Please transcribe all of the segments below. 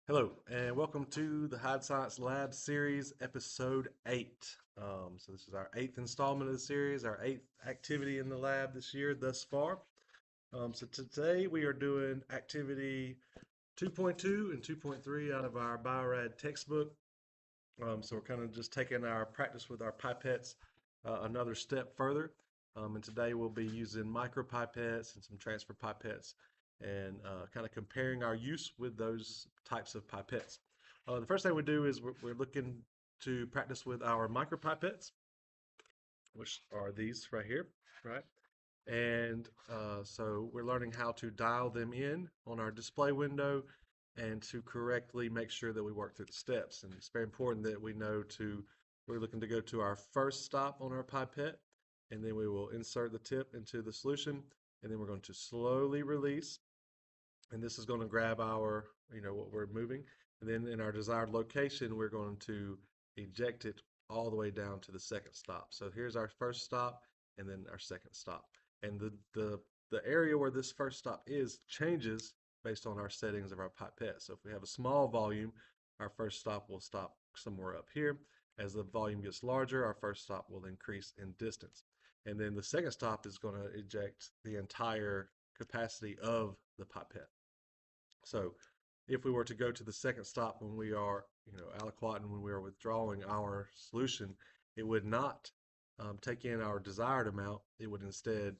Hello, and welcome to the Hydescience Lab Series, Episode 8. So this is our eighth installment of the series, our eighth activity in the lab this year thus far. So today we are doing activity 2.2 and 2.3 out of our Biorad textbook. So we're kind of just taking our practice with our pipettes another step further. And today we'll be using micropipettes and some transfer pipettes and kind of comparing our use with those types of pipettes. The first thing we do is we're looking to practice with our micropipettes, which are these right here, right? And so we're learning how to dial them in on our display window and to correctly make sure that we work through the steps. And it's very important that we know we're looking to go to our first stop on our pipette, and then we will insert the tip into the solution, and then we're going to slowly release. And this is going to grab what we're moving. And then in our desired location, we're going to eject it all the way down to the second stop. So here's our first stop and then our second stop. And the area where this first stop is changes based on our settings of our pipette. So if we have a small volume, our first stop will stop somewhere up here. As the volume gets larger, our first stop will increase in distance. And then the second stop is going to eject the entire capacity of the pipette. So if we were to go to the second stop when we are, aliquoting, when we are withdrawing our solution, it would not take in our desired amount. It would instead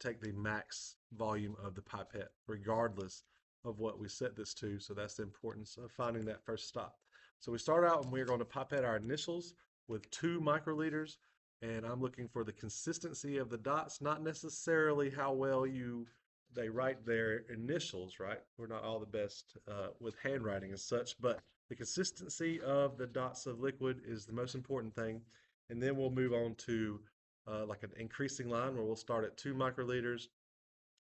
take the max volume of the pipette, regardless of what we set this to. So that's the importance of finding that first stop. So we start out and we're going to pipette our initials with 2 microliters, and I'm looking for the consistency of the dots, not necessarily how well they write their initials, right? We're not all the best with handwriting and such, but the consistency of the dots of liquid is the most important thing. And then we'll move on to like an increasing line where we'll start at 2 microliters,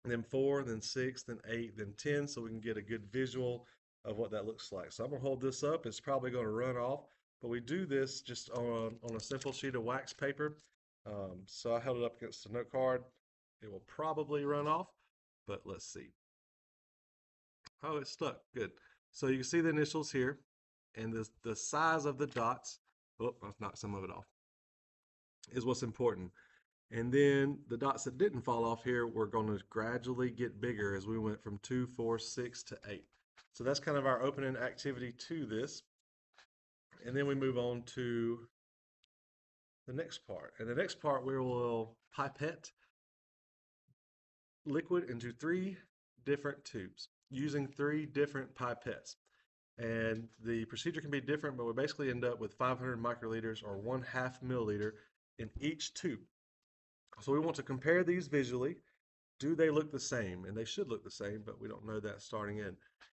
and then 4, then 6, then 8, then 10, so we can get a good visual of what that looks like. So I'm gonna hold this up. It's probably gonna run off, but we do this just on a simple sheet of wax paper. So I held it up against the note card. It will probably run off, but let's see. Oh, it's stuck. Good. So you can see the initials here and the size of the dots. Oh, I've knocked some of it off. Is what's important. And then the dots that didn't fall off here, we're going to gradually get bigger as we went from 2, 4, 6 to 8. So that's kind of our opening activity to this. And then we move on to the next part. And the next part, we will pipette liquid into 3 different tubes using 3 different pipettes. And the procedure can be different, but we basically end up with 500 microliters or 1/2 milliliter in each tube. So we want to compare these visually. Do they look the same? And they should look the same, but we don't know that starting in.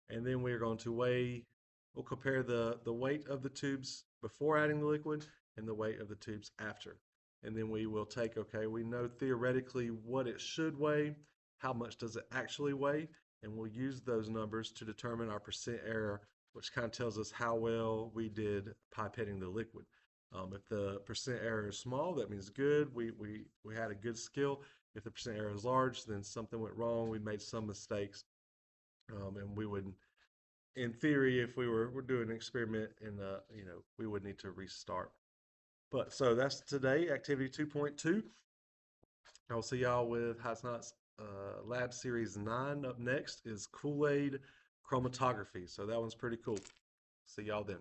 And then we're going to we'll compare the weight of the tubes before adding the liquid and the weight of the tubes after. And then we will take, okay, we know theoretically what it should weigh, how much does it actually weigh, and we'll use those numbers to determine our percent error, which kind of tells us how well we did pipetting the liquid. If the percent error is small, that means good. We had a good skill. If the percent error is large, then something went wrong. We made some mistakes, and we would, in theory, if we're doing an experiment, and we would need to restart. But so that's today, activity 2.2. I'll see y'all with Hydescience Lab Series 9. Up next is Kool-Aid chromatography. So that one's pretty cool. See y'all then.